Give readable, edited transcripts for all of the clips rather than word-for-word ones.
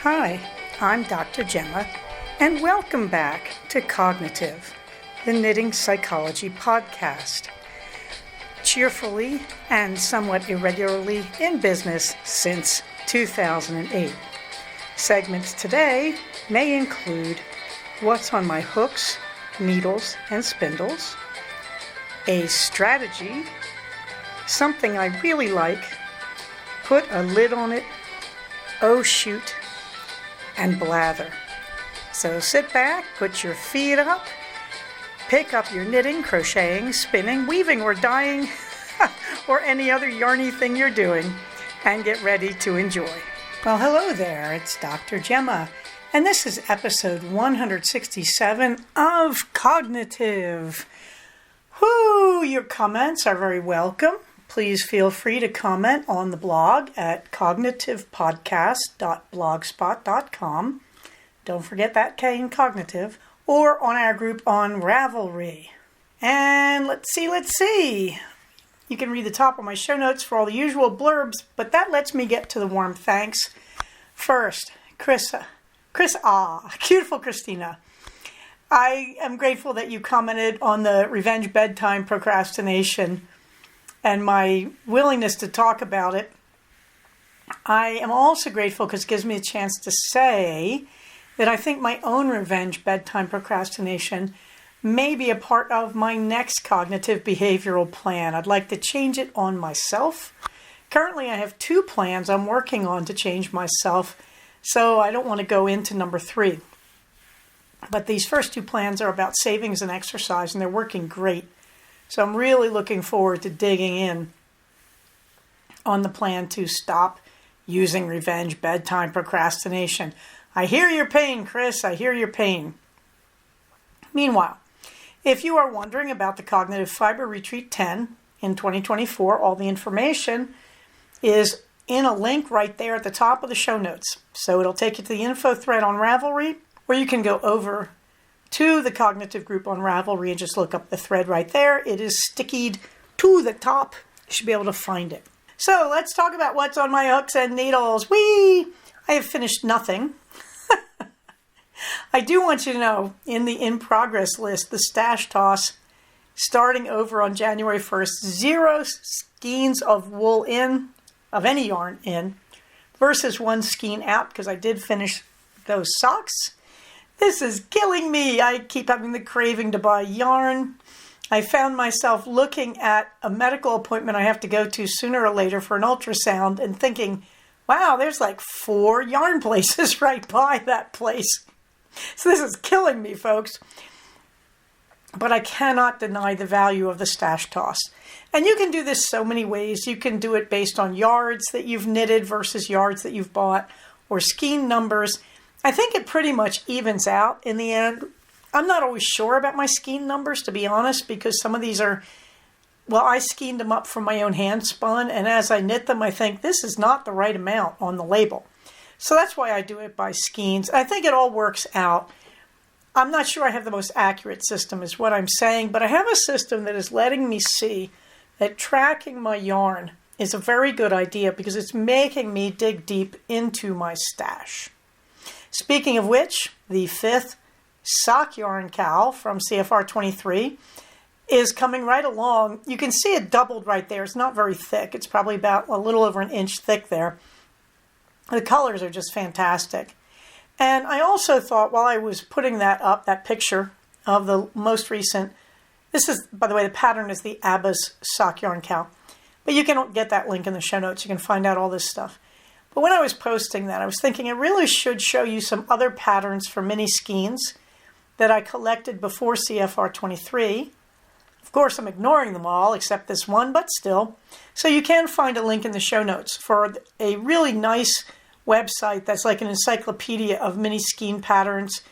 Hi, I'm Dr. Gemma, and welcome back to Cognitive, the Knitting Psychology podcast. Cheerfully and somewhat irregularly in business since 2008. Segments today may include what's on my hooks, needles, and spindles, a strategy, something I really like, put a lid on it, oh shoot, and blather. So sit back, put your feet up, pick up your knitting, crocheting, spinning, weaving, or dyeing, or any other yarny thing you're doing, and get ready to enjoy. Well, hello there, it's Dr. Gemma, and this is episode 167 of Cognitive. Whoo, your comments are very welcome. Please feel free to comment on the blog at cognitivepodcast.blogspot.com. Don't forget that K in cognitive. Or on our group on Ravelry. And let's see. You can read the top of my show notes for all the usual blurbs, but that lets me get to the warm thanks. First, Beautiful Christina. I am grateful that you commented on the revenge bedtime procrastination and my willingness to talk about it. I am also grateful because it gives me a chance to say that I think my own revenge bedtime procrastination may be a part of my next cognitive behavioral plan. I'd like to change it on myself. Currently, I have 2 plans I'm working on to change myself, so I don't want to go into number 3. But these first 2 plans are about savings and exercise, and they're working great. So I'm really looking forward to digging in on the plan to stop using revenge bedtime procrastination. I hear your pain, Chris. I hear your pain. Meanwhile, if you are wondering about the Cognitive Fiber Retreat 10 in 2024, all the information is in a link right there at the top of the show notes. So it'll take you to the info thread on Ravelry, or you can go over to the Cognitive group on Ravelry and just look up the thread right there. It is stickied to the top. You should be able to find it. So let's talk about what's on my hooks and needles. I have finished nothing. I do want you to know, in the in-progress list, the stash toss, starting over on January 1st, 0 skeins of wool in, of any yarn in, versus 1 skein out, because I did finish those socks. This is killing me. I keep having the craving to buy yarn. I found myself looking at a medical appointment I have to go to sooner or later for an ultrasound and thinking, wow, there's like 4 yarn places right by that place. So this is killing me, folks. But I cannot deny the value of the stash toss. And you can do this so many ways. You can do it based on yards that you've knitted versus yards that you've bought, or skein numbers. I think it pretty much evens out in the end. I'm not always sure about my skein numbers, to be honest, because some of these are, I skeined them up from my own hand spun, and as I knit them, I think this is not the right amount on the label. So that's why I do it by skeins. I think it all works out. I'm not sure I have the most accurate system is what I'm saying, but I have a system that is letting me see that tracking my yarn is a very good idea because it's making me dig deep into my stash. Speaking of which, the 5th sock yarn cowl from CFR 23 is coming right along. You can see it doubled right there. It's not very thick. It's probably about a little over an inch thick there. The colors are just fantastic. And I also thought while I was putting that up, that picture of the most recent, this is, by the way, the pattern is the Abba's sock yarn cowl. But you can get that link in the show notes. You can find out all this stuff. But when I was posting that, I was thinking it really should show you some other patterns for mini skeins that I collected before CFR 23. Of course, I'm ignoring them all except this one, but still. So you can find a link in the show notes for a really nice website that's like an encyclopedia of mini skein patterns,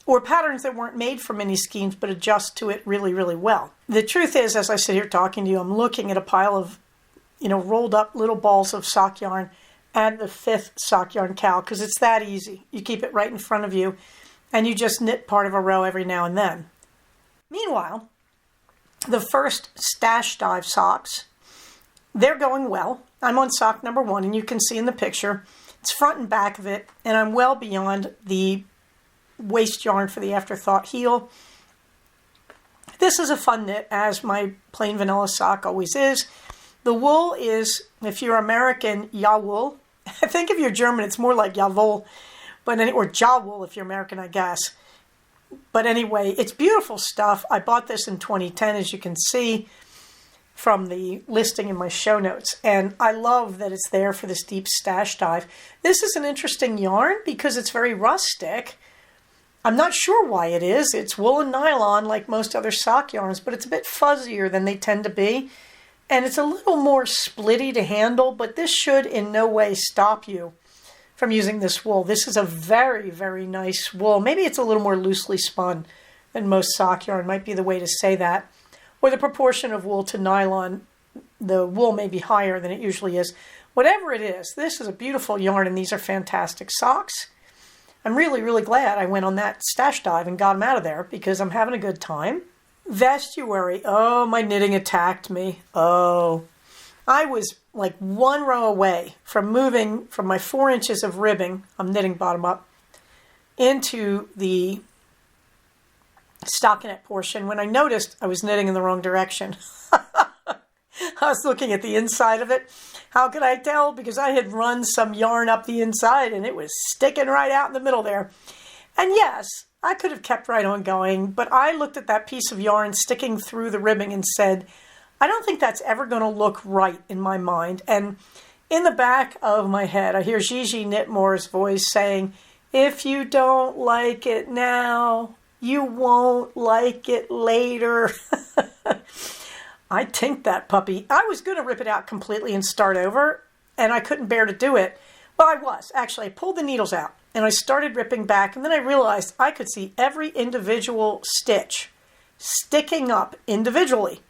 or patterns that weren't made for mini skeins but adjust to it really, really well. The truth is, as I sit here talking to you, I'm looking at a pile of, rolled up little balls of sock yarn and the 5th sock yarn cowl because it's that easy. You keep it right in front of you and you just knit part of a row every now and then. Meanwhile, the first stash dive socks, they're going well. I'm on sock number 1 and you can see in the picture It's front and back of it, and I'm well beyond the waste yarn for the afterthought heel. This is a fun knit, as my plain vanilla sock always is. The wool is, if you're American, Jawool. I think if you're German, it's more like Jawohl, or Jawohl if you're American, I guess. But anyway, it's beautiful stuff. I bought this in 2010, as you can see from the listing in my show notes. And I love that it's there for this deep stash dive. This is an interesting yarn because it's very rustic. I'm not sure why it is. It's wool and nylon like most other sock yarns, but it's a bit fuzzier than they tend to be. And it's a little more splitty to handle, but this should in no way stop you from using this wool. This is a very, very nice wool. Maybe it's a little more loosely spun than most sock yarn, might be the way to say that. Or the proportion of wool to nylon, the wool may be higher than it usually is. Whatever it is, this is a beautiful yarn, and these are fantastic socks. I'm really, really glad I went on that stash dive and got them out of there because I'm having a good time. Vestuary. Oh, my knitting attacked me. Oh, I was like one row away from moving from my 4 inches of ribbing, I'm knitting bottom up, into the stockinette portion when I noticed I was knitting in the wrong direction. I was looking at the inside of it. How could I tell? Because I had run some yarn up the inside and it was sticking right out in the middle there. And yes, I could have kept right on going, but I looked at that piece of yarn sticking through the ribbing and said, I don't think that's ever going to look right in my mind. And in the back of my head, I hear Gigi Knitmore's voice saying, if you don't like it now, you won't like it later. I tinked that puppy. I was going to rip it out completely and start over, and I couldn't bear to do it. Well, I was. Actually, I pulled the needles out, and I started ripping back, and then I realized I could see every individual stitch sticking up individually.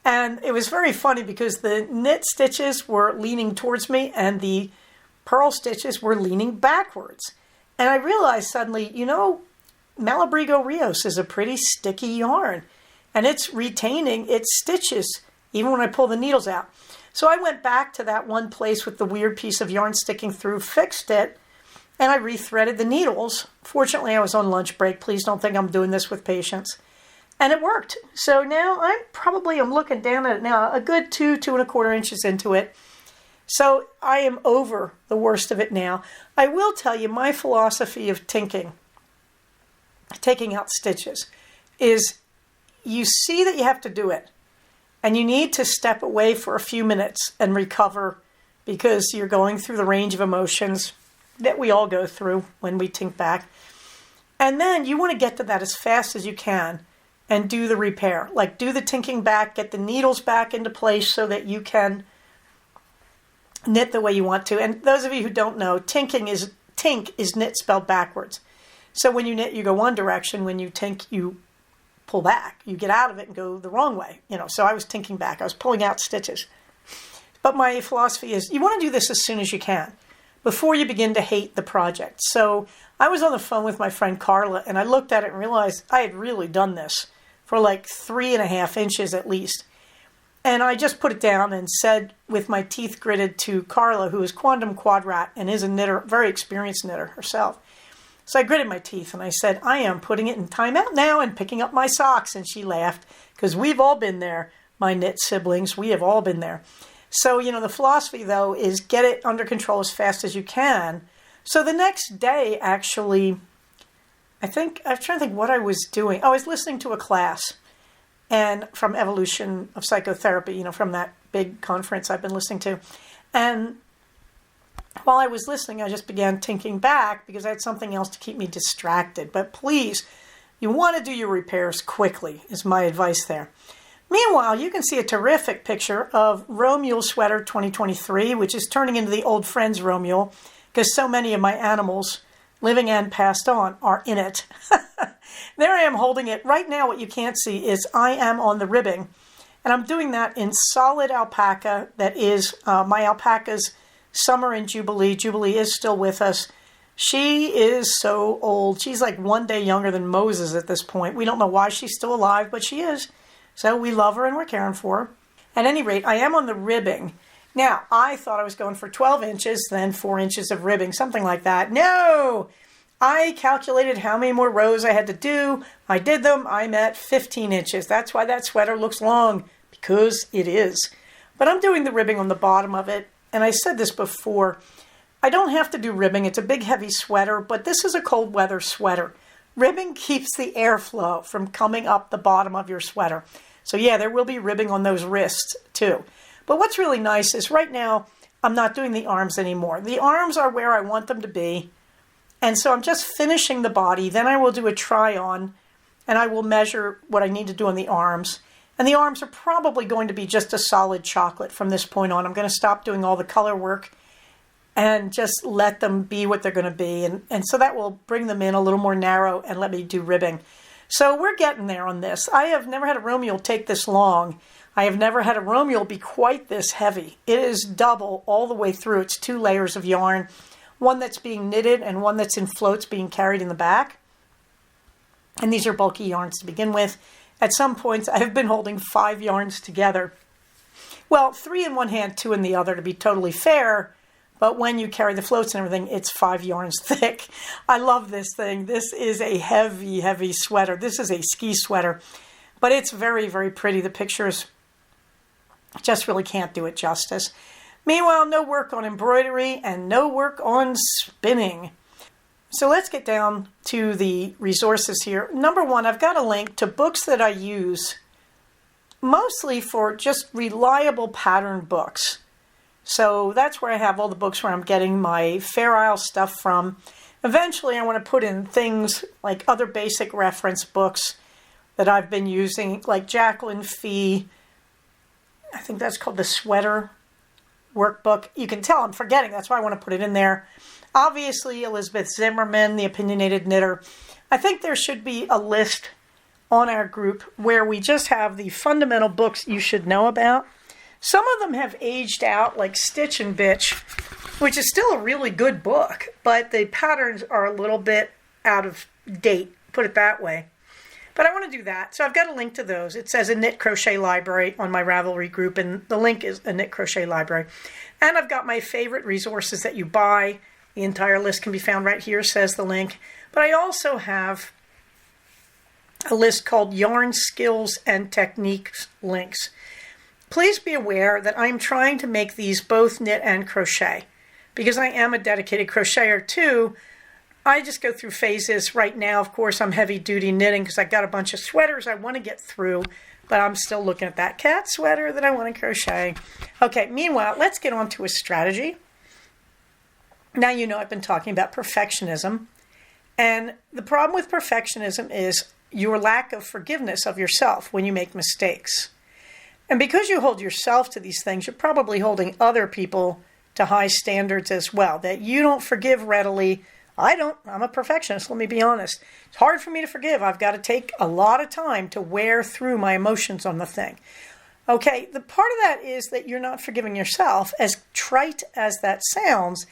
And it was very funny because the knit stitches were leaning towards me, and the purl stitches were leaning backwards. And I realized suddenly, Malabrigo Rios is a pretty sticky yarn, and it's retaining its stitches even when I pull the needles out. So I went back to that one place with the weird piece of yarn sticking through, fixed it, and I rethreaded the needles. Fortunately, I was on lunch break. Please don't think I'm doing this with patience. And it worked. So now I'm looking down at it now, a good 2.25 inches into it. So I am over the worst of it now. I will tell you my philosophy of taking out stitches is you see that you have to do it and you need to step away for a few minutes and recover because you're going through the range of emotions that we all go through when we tink back. And then you want to get to that as fast as you can and do the repair. Like do the tinking back, get the needles back into place so that you can knit the way you want to. And those of you who don't know, tink is knit spelled backwards. So when you knit, you go one direction. When you tink, you pull back. You get out of it and go the wrong way. So I was tinking back. I was pulling out stitches. But my philosophy is you want to do this as soon as you can before you begin to hate the project. So I was on the phone with my friend Carla, and I looked at it and realized I had really done this for like 3.5 inches at least. And I just put it down and said with my teeth gritted to Carla, who is Quantum Quadrat and is a knitter, very experienced knitter herself. So I gritted my teeth and I said, I am putting it in timeout now and picking up my socks. And she laughed because we've all been there, my knit siblings. We have all been there. So, the philosophy, though, is get it under control as fast as you can. So the next day, actually, I'm trying to think what I was doing. I was listening to a class and from Evolution of Psychotherapy, from that big conference I've been listening to. And while I was listening, I just began tinking back because I had something else to keep me distracted. But please, you want to do your repairs quickly, is my advice there. Meanwhile, you can see a terrific picture of Romule Sweater 2023, which is turning into the Old Friends Romule because so many of my animals, living and passed on, are in it. There I am holding it. Right now, what you can't see is I am on the ribbing, and I'm doing that in solid alpaca. That is my alpacas, Summer and Jubilee. Jubilee is still with us. She is so old. She's like one day younger than Moses at this point. We don't know why she's still alive, but she is. So we love her and we're caring for her. At any rate, I am on the ribbing. Now, I thought I was going for 12 inches, then 4 inches of ribbing, something like that. No! I calculated how many more rows I had to do. I did them. I'm at 15 inches. That's why that sweater looks long, because it is. But I'm doing the ribbing on the bottom of it, and I said this before. I don't have to do ribbing. It's a big, heavy sweater, but this is a cold weather sweater. Ribbing keeps the airflow from coming up the bottom of your sweater. So yeah, there will be ribbing on those wrists too. But what's really nice is right now, I'm not doing the arms anymore. The arms are where I want them to be. And so I'm just finishing the body. Then I will do a try on, and I will measure what I need to do on the arms. And the arms are probably going to be just a solid chocolate from this point on. I'm going to stop doing all the color work and just let them be what they're going to be. And so that will bring them in a little more narrow and let me do ribbing. So we're getting there on this. I have never had a Romule take this long. I have never had a Romule be quite this heavy. It is double all the way through. It's 2 layers of yarn, one that's being knitted and one that's in floats being carried in the back. And these are bulky yarns to begin with. At some points, I have been holding 5 yarns together. Well, 3 in one hand, 2 in the other to be totally fair. But when you carry the floats and everything, it's 5 yarns thick. I love this thing. This is a heavy, heavy sweater. This is a ski sweater. But it's very, very pretty. The pictures just really can't do it justice. Meanwhile, no work on embroidery and no work on spinning. So let's get down to the resources here. Number 1, I've got a link to books that I use mostly for just reliable pattern books. So that's where I have all the books where I'm getting my Fair Isle stuff from. Eventually, I want to put in things like other basic reference books that I've been using, like Jacqueline Fee. I think that's called the Sweater Workbook. You can tell I'm forgetting. That's why I want to put it in there. Obviously, Elizabeth Zimmerman, The Opinionated Knitter. I think there should be a list on our group where we just have the fundamental books you should know about. Some of them have aged out, like Stitch and Bitch, which is still a really good book, but the patterns are a little bit out of date, put it that way. But I want to do that. So I've got a link to those. It says a knit crochet library on my Ravelry group, and the link is a knit crochet library. And I've got my favorite resources that you buy. The entire list can be found right here, says the link. But I also have a list called Yarn Skills and Techniques links. Please be aware that I'm trying to make these both knit and crochet. Because I am a dedicated crocheter too, I just go through phases. Right now, of course, I'm heavy duty knitting because I got a bunch of sweaters I want to get through, but I'm still looking at that cat sweater that I want to crochet. Okay, meanwhile, let's get on to a strategy. Now you know I've been talking about perfectionism, and the problem with perfectionism is your lack of forgiveness of yourself when you make mistakes. And because you hold yourself to these things, you're probably holding other people to high standards as well, that you don't forgive readily. I don't. I'm a perfectionist, let me be honest. It's hard for me to forgive. I've got to take a lot of time to wear through my emotions on the thing. Okay, the part of that is that you're not forgiving yourself. As trite as that sounds,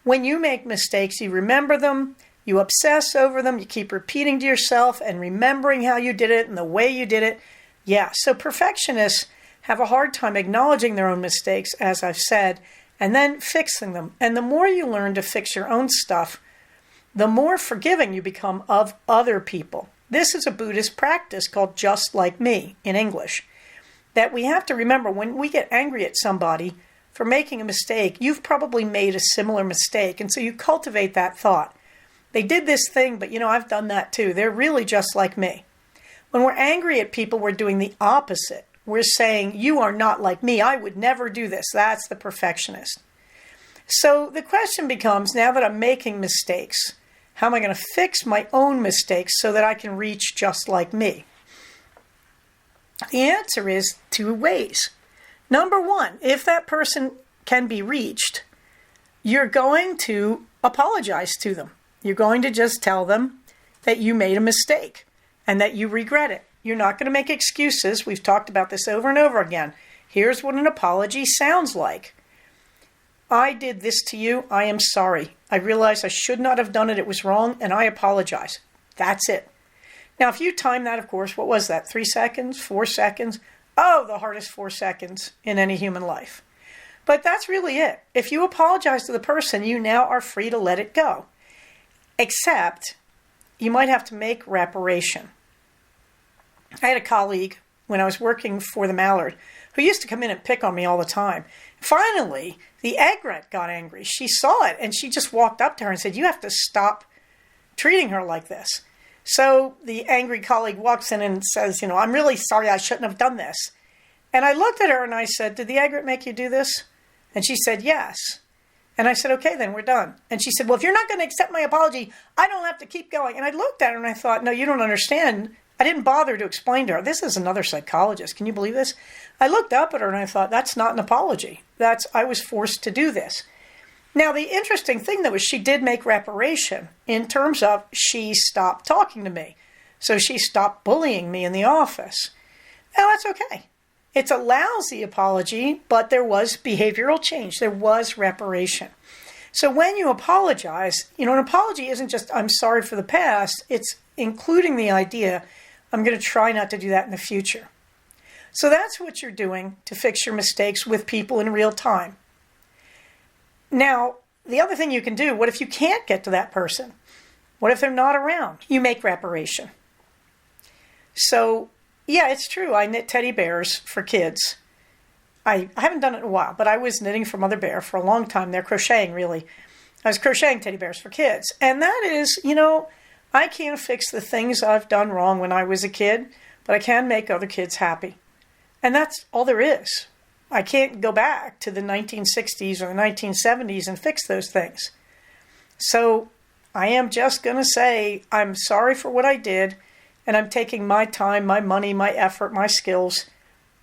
when you make mistakes, you remember them, you obsess over them, you keep repeating to yourself and remembering how you did it and the way you did it. Yeah, so perfectionists have a hard time acknowledging their own mistakes, as I've said, and then fixing them. And the more you learn to fix your own stuff, the more forgiving you become of other people. This is a Buddhist practice called just like me in English, that we have to remember when we get angry at somebody for making a mistake, you've probably made a similar mistake. And so you cultivate that thought. They did this thing, but I've done that too. They're really just like me. When we're angry at people, we're doing the opposite. We're saying, you are not like me. I would never do this. That's the perfectionist. So the question becomes, now that I'm making mistakes, how am I going to fix my own mistakes so that I can reach just like me? The answer is 2 ways. Number 1, if that person can be reached, you're going to apologize to them. You're going to just tell them that you made a mistake and that you regret it. You're not going to make excuses. We've talked about this over and over again. Here's what an apology sounds like. I did this to you. I am sorry. I realize I should not have done it. It was wrong, and I apologize. That's it. Now, if you time that, of course, what was that? 3 seconds? 4 seconds? Oh, the hardest 4 seconds in any human life. But that's really it. If you apologize to the person, you now are free to let it go. Except you might have to make reparation. I had a colleague when I was working for the Mallard who used to come in and pick on me all the time. Finally, the egret got angry. She saw it and she just walked up to her and said, "You have to stop treating her like this." So the angry colleague walks in and says, "I'm really sorry, I shouldn't have done this." And I looked at her and I said, "Did the egret make you do this?" And she said, "Yes." And I said, "Okay, then we're done." And she said, "Well, if you're not going to accept my apology, I don't have to keep going." And I looked at her and I thought, no, you don't understand. I didn't bother to explain to her. This is another psychologist. Can you believe this? I looked up at her and I thought, that's not an apology. I was forced to do this. Now, the interesting thing, though, is she did make reparation in terms of she stopped talking to me. So she stopped bullying me in the office. Now, that's okay. It's a lousy apology, but there was behavioral change. There was reparation. So when you apologize, an apology isn't just, "I'm sorry for the past." It's including the idea, "I'm going to try not to do that in the future." So that's what you're doing to fix your mistakes with people in real time. Now, the other thing you can do, what if you can't get to that person? What if they're not around? You make reparation. So, yeah, it's true. I knit teddy bears for kids. I haven't done it in a while, but I was knitting for Mother Bear for a long time. They're crocheting, really. I was crocheting teddy bears for kids. And that is, I can't fix the things I've done wrong when I was a kid, but I can make other kids happy. And that's all there is. I can't go back to the 1960s or the 1970s and fix those things. So I am just going to say, I'm sorry for what I did, and I'm taking my time, my money, my effort, my skills,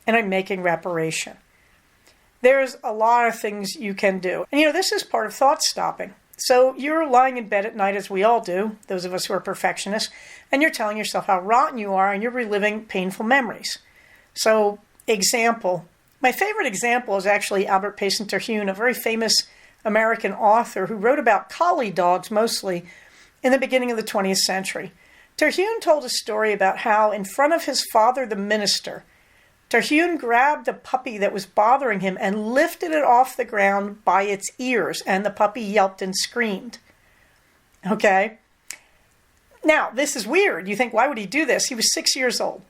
and I'm making reparation. There's a lot of things you can do. And this is part of thought stopping. So you're lying in bed at night, as we all do, those of us who are perfectionists, and you're telling yourself how rotten you are, and you're reliving painful memories. So, example. My favorite example is actually Albert Payson Terhune, a very famous American author who wrote about collie dogs mostly in the beginning of the 20th century. Terhune told a story about how, in front of his father, the minister, Terhune grabbed a puppy that was bothering him and lifted it off the ground by its ears, and the puppy yelped and screamed. Okay? Now, this is weird. You think, why would he do this? He was 6 years old.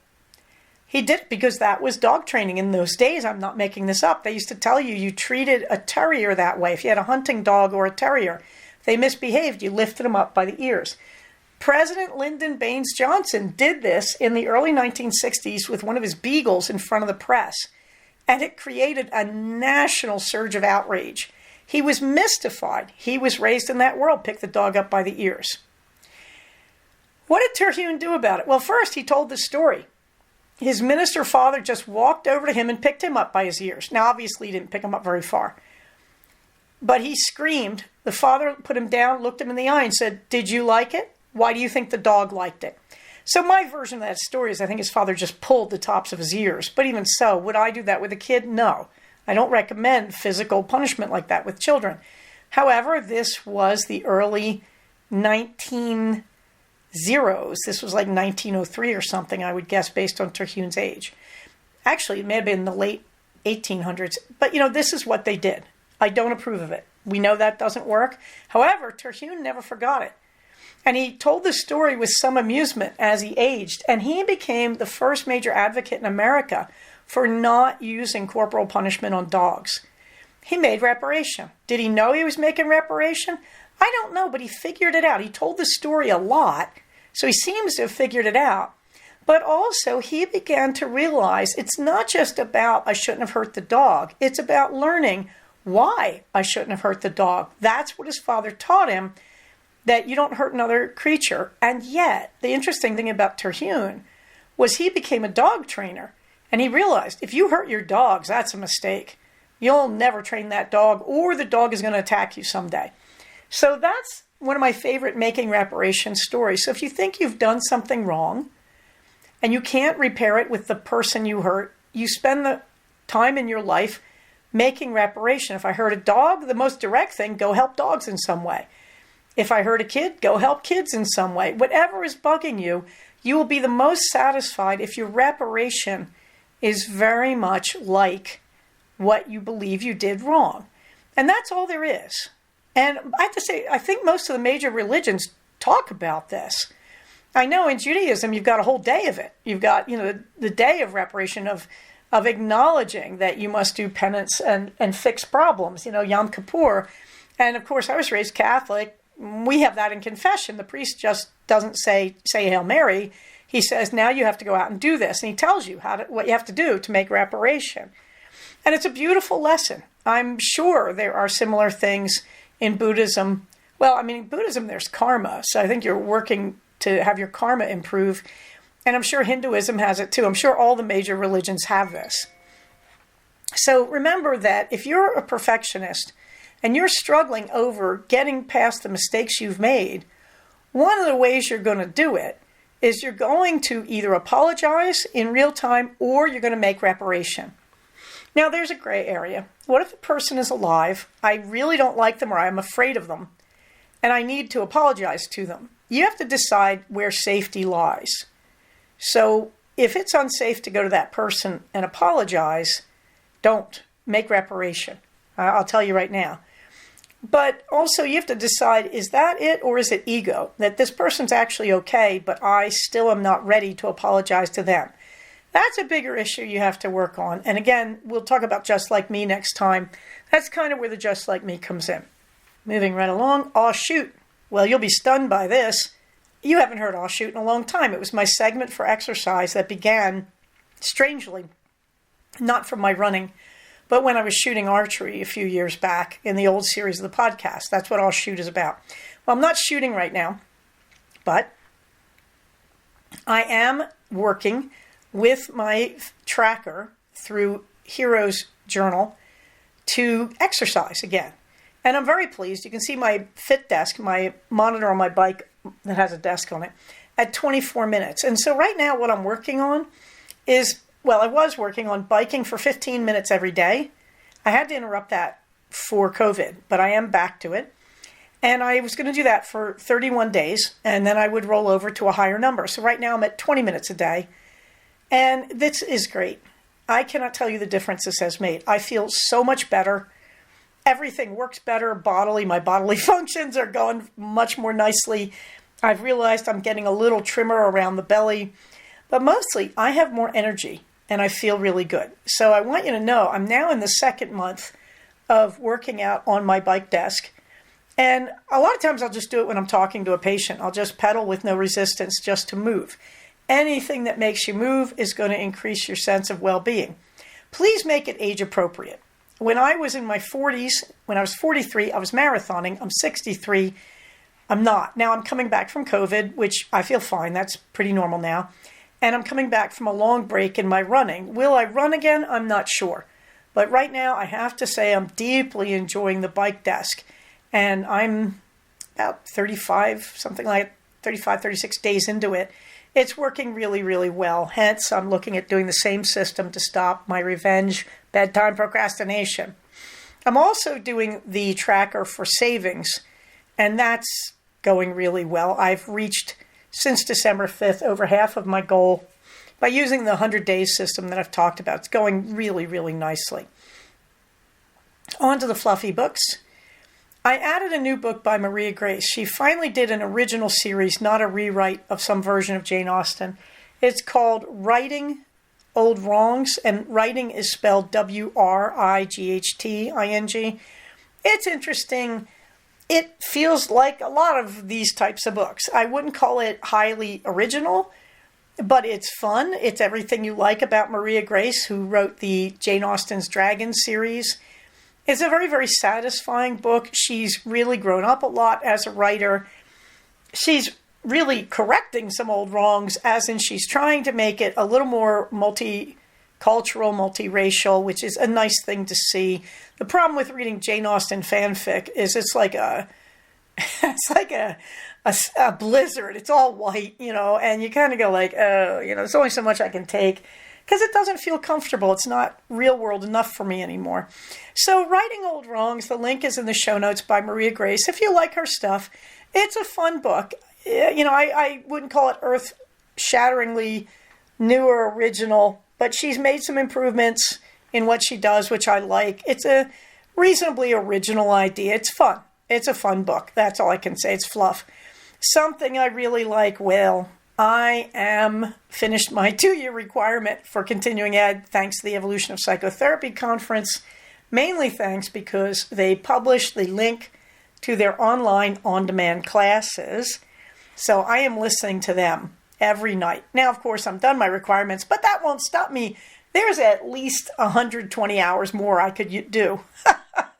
He did it because that was dog training in those days. I'm not making this up. They used to tell you treated a terrier that way. If you had a hunting dog or a terrier, if they misbehaved, you lifted them up by the ears. President Lyndon Baines Johnson did this in the early 1960s with one of his beagles in front of the press, and it created a national surge of outrage. He was mystified. He was raised in that world, pick the dog up by the ears. What did Terhune do about it? Well, first he told the story. His minister father just walked over to him and picked him up by his ears. Now, obviously, he didn't pick him up very far. But he screamed. The father put him down, looked him in the eye, and said, "Did you like it? Why do you think the dog liked it?" So my version of that story is I think his father just pulled the tops of his ears. But even so, would I do that with a kid? No. I don't recommend physical punishment like that with children. However, this was the early 1900s. This was like 1903 or something, I would guess, based on Terhune's age. Actually, it may have been the late 1800s. But, this is what they did. I don't approve of it. We know that doesn't work. However, Terhune never forgot it. And he told the story with some amusement as he aged. And he became the first major advocate in America for not using corporal punishment on dogs. He made reparation. Did he know he was making reparation? I don't know, but he figured it out. He told the story a lot, so he seems to have figured it out. But also, he began to realize it's not just about I shouldn't have hurt the dog. It's about learning why I shouldn't have hurt the dog. That's what his father taught him, that you don't hurt another creature. And yet, the interesting thing about Terhune was he became a dog trainer. And he realized if you hurt your dogs, that's a mistake. You'll never train that dog, or the dog is going to attack you someday. So that's one of my favorite making reparation stories. So if you think you've done something wrong and you can't repair it with the person you hurt, you spend the time in your life making reparation. If I hurt a dog, the most direct thing, go help dogs in some way. If I hurt a kid, go help kids in some way. Whatever is bugging you, you will be the most satisfied if your reparation is very much like what you believe you did wrong. And that's all there is. And I have to say, I think most of the major religions talk about this. I know in Judaism, you've got a whole day of it. You've got, the day of reparation, of acknowledging that you must do penance and fix problems, Yom Kippur. And of course, I was raised Catholic. We have that in confession. The priest just doesn't say Hail Mary. He says, now you have to go out and do this. And he tells you what you have to do to make reparation. And it's a beautiful lesson. I'm sure there are similar things in Buddhism. Well, in Buddhism, there's karma. So I think you're working to have your karma improve. And I'm sure Hinduism has it too. I'm sure all the major religions have this. So remember that if you're a perfectionist and you're struggling over getting past the mistakes you've made, one of the ways you're going to do it is you're going to either apologize in real time or you're going to make reparation. Now, there's a gray area. What if the person is alive, I really don't like them or I'm afraid of them, and I need to apologize to them? You have to decide where safety lies. So if it's unsafe to go to that person and apologize, don't make reparation. I'll tell you right now. But also you have to decide, is that it or is it ego? That this person's actually okay, but I still am not ready to apologize to them. That's a bigger issue you have to work on. And again, we'll talk about Just Like Me next time. That's kind of where the Just Like Me comes in. Moving right along, Aw Shoot. Well, you'll be stunned by this. You haven't heard Aw Shoot in a long time. It was my segment for exercise that began, strangely, not from my running, but when I was shooting archery a few years back in the old series of the podcast. That's what Aw Shoot is about. Well, I'm not shooting right now, but I am working with my tracker through Heroes Journal to exercise again. And I'm very pleased. You can see my Fit Desk, my monitor on my bike that has a desk on it, at 24 minutes. And so right now what I'm working on is, I was working on biking for 15 minutes every day. I had to interrupt that for COVID, but I am back to it. And I was going to do that for 31 days, and then I would roll over to a higher number. So right now I'm at 20 minutes a day. And this is great. I cannot tell you the difference this has made. I feel so much better. Everything works better bodily. My bodily functions are going much more nicely. I've realized I'm getting a little trimmer around the belly. But mostly, I have more energy, and I feel really good. So I want you to know I'm now in the second month of working out on my bike desk. And a lot of times I'll just do it when I'm talking to a patient. I'll just pedal with no resistance just to move. Anything that makes you move is going to increase your sense of well-being. Please make it age appropriate. When I was in my 40s, when I was 43, I was marathoning. I'm 63. I'm not. Now I'm coming back from COVID, which I feel fine. That's pretty normal now. And I'm coming back from a long break in my running. Will I run again? I'm not sure. But right now, I have to say I'm deeply enjoying the bike desk. And I'm about 35, something like 35, 36 days into it. It's working really, really well. Hence, I'm looking at doing the same system to stop my revenge bedtime procrastination. I'm also doing the tracker for savings, and that's going really well. I've reached, since December 5th, over half of my goal by using the 100 days system that I've talked about. It's going really, really nicely. On to the fluffy books. I added a new book by Maria Grace. She finally did an original series, not a rewrite of some version of Jane Austen. It's called Righting Old Wrongs, and writing is spelled Wrighting. It's interesting. It feels like a lot of these types of books. I wouldn't call it highly original, but it's fun. It's everything you like about Maria Grace, who wrote the Jane Austen's Dragons series. It's a very, very satisfying book. She's really grown up a lot as a writer. She's really correcting some old wrongs, as in she's trying to make it a little more multicultural, multiracial, which is a nice thing to see. The problem with reading Jane Austen fanfic is it's like a blizzard. It's all white, and you kind of go like, oh, there's only so much I can take. Because it doesn't feel comfortable. It's not real world enough for me anymore. So Righting Old Wrongs, the link is in the show notes by Maria Grace. If you like her stuff, it's a fun book. I wouldn't call it earth-shatteringly new or original, but she's made some improvements. in what she does, which I like. It's a reasonably original idea. It's fun. It's a fun book. That's all I can say. It's fluff. Something I really like, well, I am finished my 2-year requirement for continuing ed thanks to the Evolution of Psychotherapy conference. Mainly thanks because they published the link to their online on-demand classes. So I am listening to them every night. Now, of course, I'm done my requirements, but that won't stop me. There's at least 120 hours more I could do.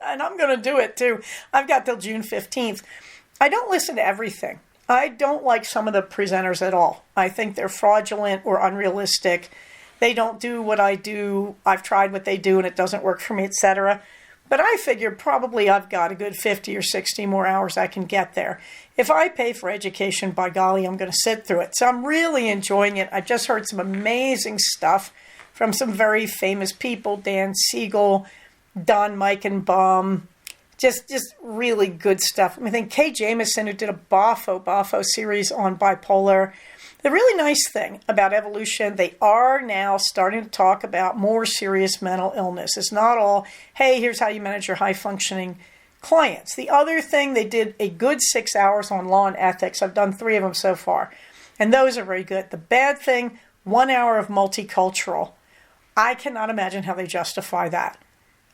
And I'm going to do it too. I've got till June 15th. I don't listen to everything. I don't like some of the presenters at all. I think they're fraudulent or unrealistic. They don't do what I do. I've tried what they do and it doesn't work for me, etc. But I figured probably I've got a good 50 or 60 more hours I can get there. If I pay for education, by golly, I'm going to sit through it. So I'm really enjoying it. I just heard some amazing stuff from some very famous people, Dan Siegel, Don Meichenbaum, just really good stuff. I think Kay Jamison, who did a Bafo series on bipolar. The really nice thing about evolution, they are now starting to talk about more serious mental illness. It's not all, hey, here's how you manage your high-functioning clients. The other thing, they did a good 6 hours on law and ethics. I've done 3 of them so far, and those are very good. The bad thing, 1 hour of multicultural. I cannot imagine how they justify that.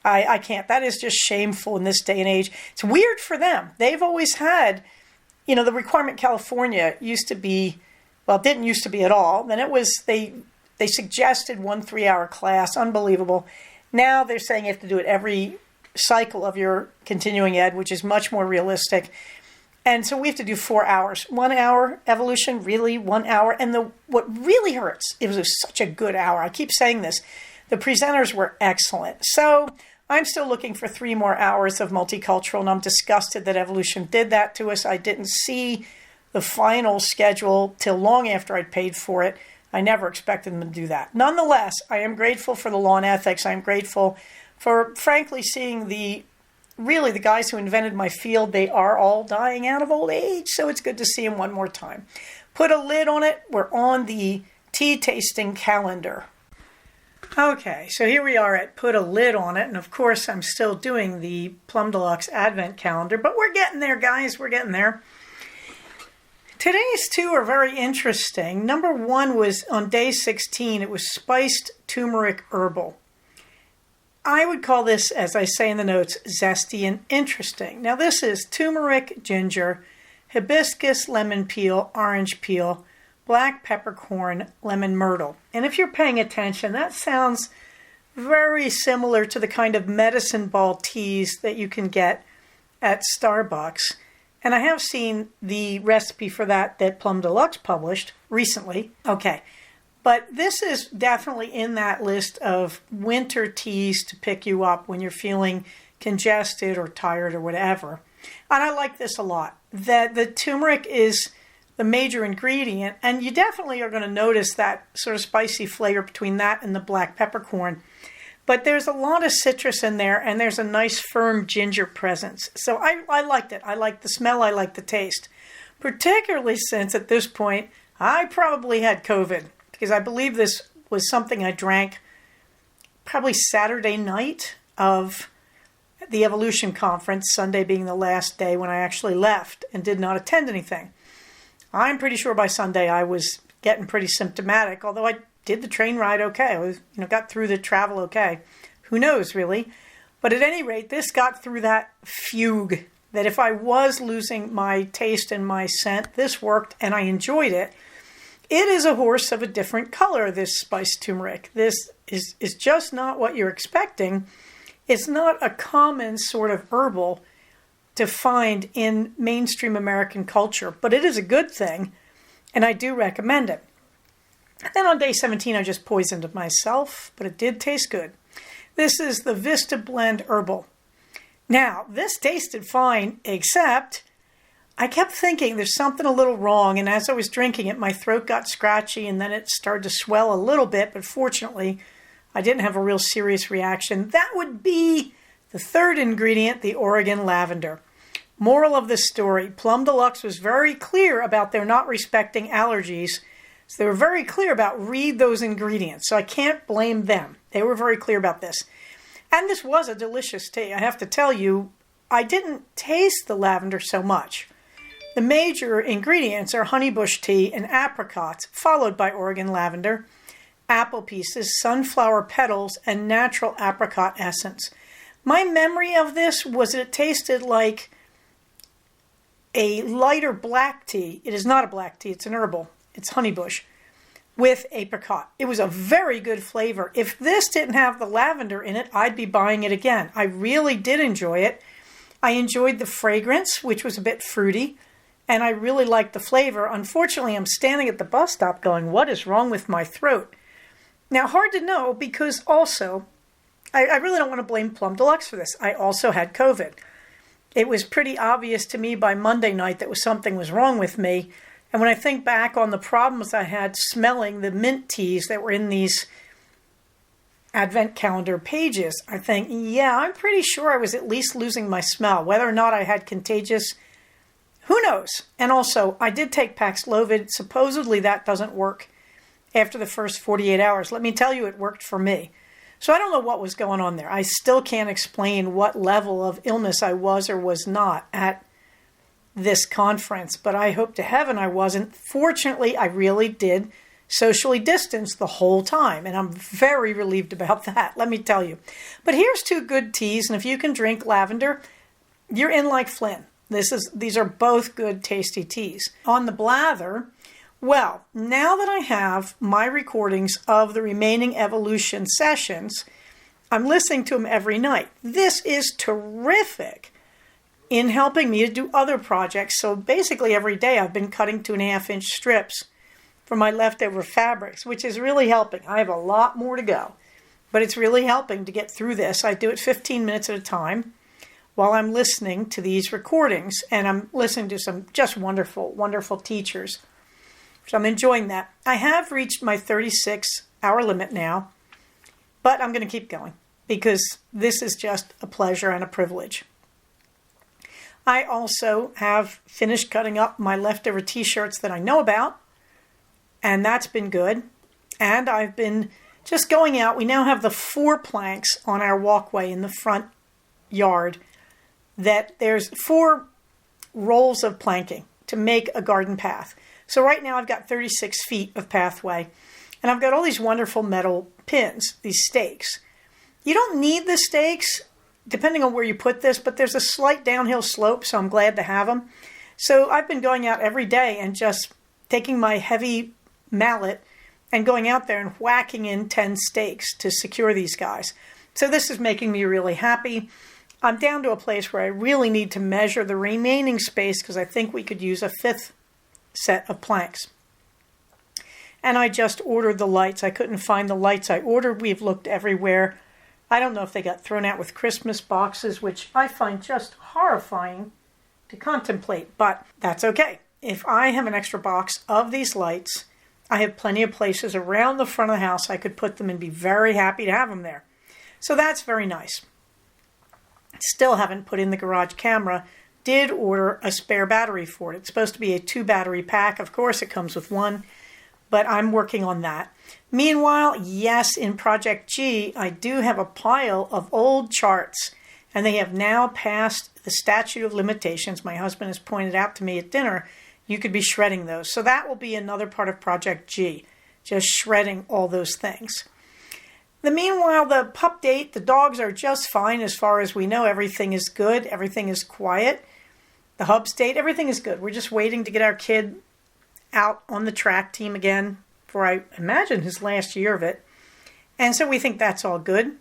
I can't. That is just shameful in this day and age. It's weird for them. They've always had, the requirement in California used to be, well, it didn't used to be at all. Then it was, they suggested 1 3-hour class. Unbelievable. Now they're saying you have to do it every cycle of your continuing ed, which is much more realistic. And so we have to do 4 hours. 1 hour evolution, really 1 hour. And what really hurts, it was such a good hour. I keep saying this. The presenters were excellent. So I'm still looking for 3 more hours of multicultural, and I'm disgusted that evolution did that to us. I didn't see the final schedule till long after I'd paid for it. I never expected them to do that. Nonetheless, I am grateful for the law and ethics. I'm grateful for, frankly, seeing the guys who invented my field. They are all dying out of old age, so it's good to see them one more time. Put a lid on it. We're on the tea tasting calendar. Okay, so here we are at Put a Lid on It, and of course I'm still doing the Plum Deluxe Advent Calendar, but we're getting there, guys, we're getting there. Today's 2 are very interesting. Number 1 was on day 16, it was Spiced Turmeric Herbal. I would call this, as I say in the notes, zesty and interesting. Now this is turmeric, ginger, hibiscus, lemon peel, orange peel, black peppercorn, lemon myrtle. And if you're paying attention, that sounds very similar to the kind of medicine ball teas that you can get at Starbucks. And I have seen the recipe for that Plum Deluxe published recently. Okay, but this is definitely in that list of winter teas to pick you up when you're feeling congested or tired or whatever. And I like this a lot. The turmeric is the major ingredient, and you definitely are going to notice that sort of spicy flavor between that and the black peppercorn. But there's a lot of citrus in there, and there's a nice firm ginger presence. So I liked it. I like the smell. I like the taste. Particularly since at this point, I probably had COVID, because I believe this was something I drank probably Saturday night of the Evolution Conference, Sunday being the last day when I actually left and did not attend anything. I'm pretty sure by Sunday I was getting pretty symptomatic, although I did the train ride okay. I was, got through the travel okay. Who knows, really? But at any rate, this got through that fugue that if I was losing my taste and my scent, this worked and I enjoyed it. It is a horse of a different color, this spiced turmeric. This is just not what you're expecting. It's not a common sort of herbal to find in mainstream American culture, but it is a good thing, and I do recommend it. And then on day 17, I just poisoned myself, but it did taste good. This is the Vista Blend Herbal. Now, this tasted fine, except I kept thinking there's something a little wrong, and as I was drinking it, my throat got scratchy, and then it started to swell a little bit, but fortunately, I didn't have a real serious reaction. That would be the 3rd ingredient, the Oregon lavender. Moral of the story, Plum Deluxe was very clear about their not respecting allergies. So they were very clear about read those ingredients. So I can't blame them. They were very clear about this. And this was a delicious tea. I have to tell you, I didn't taste the lavender so much. The major ingredients are honeybush tea and apricots, followed by Oregon lavender, apple pieces, sunflower petals, and natural apricot essence. My memory of this was it tasted like a lighter black tea. It is not a black tea, it's an herbal. It's honeybush with apricot. It was a very good flavor. If this didn't have the lavender in it, I'd be buying it again. I really did enjoy it. I enjoyed the fragrance, which was a bit fruity, and I really liked the flavor. Unfortunately, I'm standing at the bus stop going, what is wrong with my throat? Now, hard to know because also, I really don't want to blame Plum Deluxe for this. I also had COVID. It was pretty obvious to me by Monday night that something was wrong with me. And when I think back on the problems I had smelling the mint teas that were in these advent calendar pages, I think, yeah, I'm pretty sure I was at least losing my smell. Whether or not I had contagious, who knows? And also, I did take Paxlovid. Supposedly that doesn't work after the first 48 hours. Let me tell you, it worked for me. So I don't know what was going on there. I still can't explain what level of illness I was or was not at this conference, but I hope to heaven I wasn't. Fortunately, I really did socially distance the whole time, and I'm very relieved about that, let me tell you. But here's two good teas, and if you can drink lavender, you're in like Flynn. These are both good, tasty teas. On the blather, well, now that I have my recordings of the remaining evolution sessions, I'm listening to them every night. This is terrific in helping me to do other projects. So basically every day I've been cutting 2.5-inch strips for my leftover fabrics, which is really helping. I have a lot more to go, but it's really helping to get through this. I do it 15 minutes at a time while I'm listening to these recordings, and I'm listening to some just wonderful, wonderful teachers. So I'm enjoying that. I have reached my 36-hour limit now, but I'm going to keep going because this is just a pleasure and a privilege. I also have finished cutting up my leftover t-shirts that I know about, and that's been good. And I've been just going out. We now have the 4 planks on our walkway in the front yard. That there's 4 rolls of planking to make a garden path. So right now I've got 36 feet of pathway, and I've got all these wonderful metal pins, these stakes. You don't need the stakes, depending on where you put this, but there's a slight downhill slope, so I'm glad to have them. So I've been going out every day and just taking my heavy mallet and going out there and whacking in 10 stakes to secure these guys. So this is making me really happy. I'm down to a place where I really need to measure the remaining space because I think we could use a 5th set of planks. And I just ordered the lights. I couldn't find the lights I ordered. We've looked everywhere. I don't know if they got thrown out with Christmas boxes, which I find just horrifying to contemplate, but that's okay. If I have an extra box of these lights, I have plenty of places around the front of the house I could put them and be very happy to have them there. So that's very nice. Still haven't put in the garage camera. Did order a spare battery for it. It's supposed to be a 2-battery pack. Of course, it comes with 1, but I'm working on that. Meanwhile, yes, in Project G, I do have a pile of old charts, and they have now passed the statute of limitations. My husband has pointed out to me at dinner, you could be shredding those. So that will be another part of Project G, just shredding all those things. Meanwhile, the pup date, the dogs are just fine as far as we know. Everything is good. Everything is quiet. The hub state, everything is good. We're just waiting to get our kid out on the track team again for, I imagine, his last year of it. And so we think that's all good.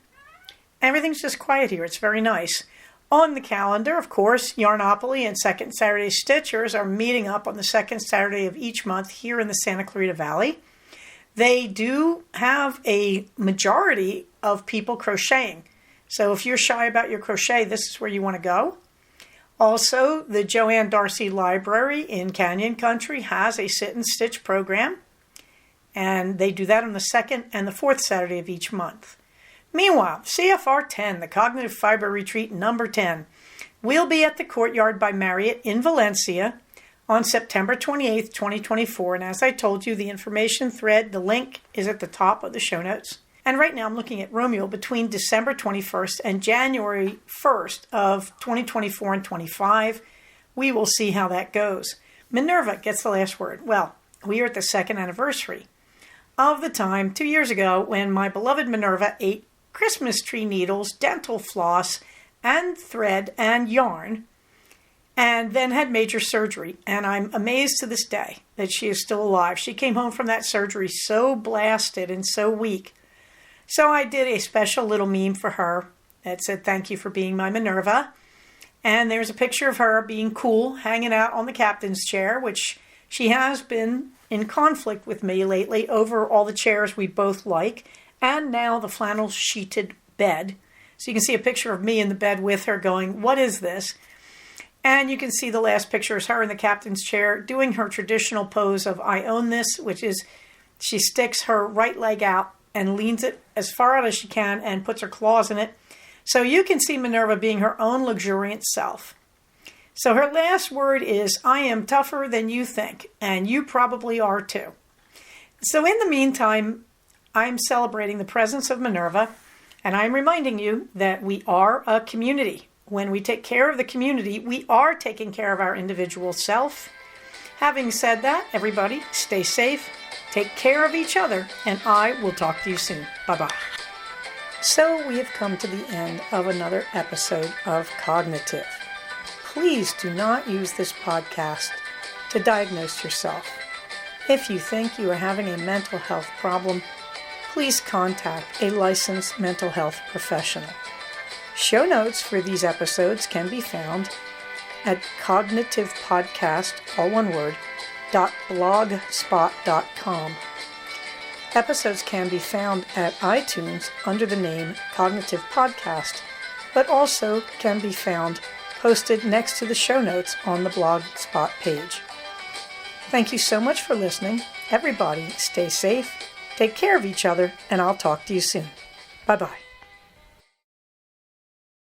Everything's just quiet here. It's very nice. On the calendar, of course, Yarnopoly and Second Saturday Stitchers are meeting up on the second Saturday of each month here in the Santa Clarita Valley. They do have a majority of people crocheting. So if you're shy about your crochet, this is where you want to go. Also, the Joanne Darcy Library in Canyon Country has a sit and stitch program. And they do that on the second and the fourth Saturday of each month. Meanwhile, CFR 10, the Cognitive Fiber Retreat number 10, will be at the Courtyard by Marriott in Valencia on September 28th, 2024. And as I told you, the information thread, the link is at the top of the show notes. And right now I'm looking at Romeo between December 21st and January 1st of 2024 and 25. We will see how that goes. Minerva gets the last word. Well, we are at the second anniversary of the time 2 years ago when my beloved Minerva ate Christmas tree needles, dental floss, and thread and yarn, and then had major surgery. And I'm amazed to this day that she is still alive. She came home from that surgery so blasted and so weak. So I did a special little meme for her that said, "Thank you for being my Minerva." And there's a picture of her being cool, hanging out on the captain's chair, which she has been in conflict with me lately over all the chairs we both like, and now the flannel sheeted bed. So you can see a picture of me in the bed with her going, "What is this?" And you can see the last picture is her in the captain's chair doing her traditional pose of "I own this," which is she sticks her right leg out and leans it as far out as she can and puts her claws in it. So you can see Minerva being her own luxuriant self. So her last word is, "I am tougher than you think," and you probably are too. So in the meantime, I'm celebrating the presence of Minerva, and I'm reminding you that we are a community. When we take care of the community, we are taking care of our individual self. Having said that, everybody, stay safe, take care of each other, and I will talk to you soon. Bye-bye. So we have come to the end of another episode of Cognitive. Please do not use this podcast to diagnose yourself. If you think you are having a mental health problem, please contact a licensed mental health professional. Show notes for these episodes can be found at cognitivepodcast, all one word, .blogspot.com. Episodes can be found at iTunes under the name Cognitive Podcast, but also can be found posted next to the show notes on the Blogspot page. Thank you so much for listening. Everybody, stay safe, take care of each other, and I'll talk to you soon. Bye-bye.